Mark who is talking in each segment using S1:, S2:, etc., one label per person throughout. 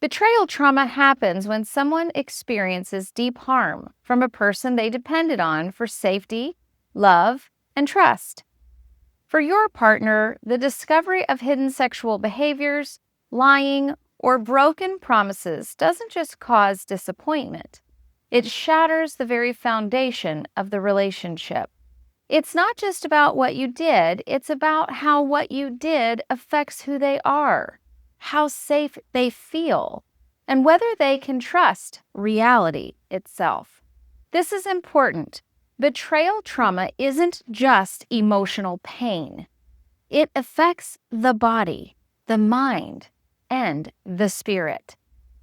S1: Betrayal trauma happens when someone experiences deep harm from a person they depended on for safety, love, and trust. For your partner, the discovery of hidden sexual behaviors, lying, or broken promises doesn't just cause disappointment. It shatters the very foundation of the relationship. It's not just about what you did, it's about how what you did affects who they are, how safe they feel, and whether they can trust reality itself. This is important. Betrayal trauma isn't just emotional pain. It affects the body, the mind, and the spirit.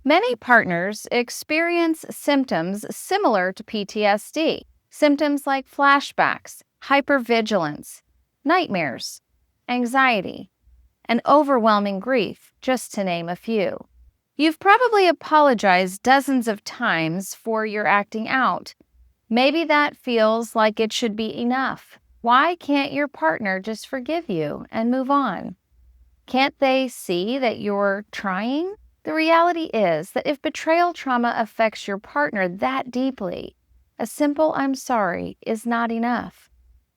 S1: Many partners experience symptoms similar to PTSD, symptoms like flashbacks, hypervigilance, nightmares, anxiety, and overwhelming grief, just to name a few. You've probably apologized dozens of times for your acting out. Maybe that feels like it should be enough. Why can't your partner just forgive you and move on? Can't they see that you're trying? The reality is that if betrayal trauma affects your partner that deeply, a simple "I'm sorry" is not enough.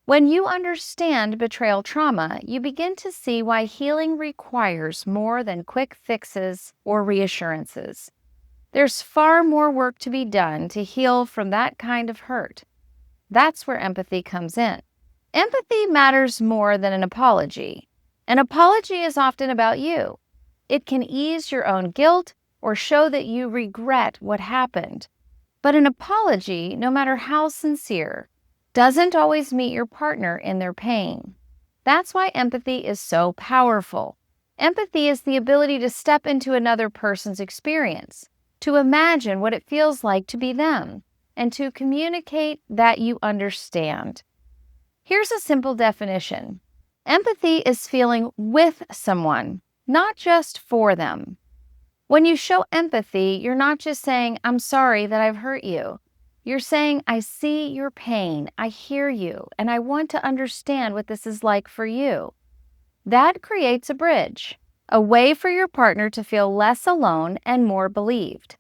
S1: When you understand betrayal trauma, you begin to see why healing requires more than quick fixes or reassurances. There's far more work to be done to heal from that kind of hurt. That's where empathy comes in. Empathy matters more than an apology. An apology is often about you. It can ease your own guilt or show that you regret what happened. But an apology, no matter how sincere, doesn't always meet your partner in their pain. That's why empathy is so powerful. Empathy is the ability to step into another person's experience, to imagine what it feels like to be them, and to communicate that you understand. Here's a simple definition. Empathy is feeling with someone, not just for them. When you show empathy, you're not just saying, "I'm sorry that I've hurt you." You're saying, "I see your pain, I hear you, and I want to understand what this is like for you." That creates a bridge, a way for your partner to feel less alone and more believed.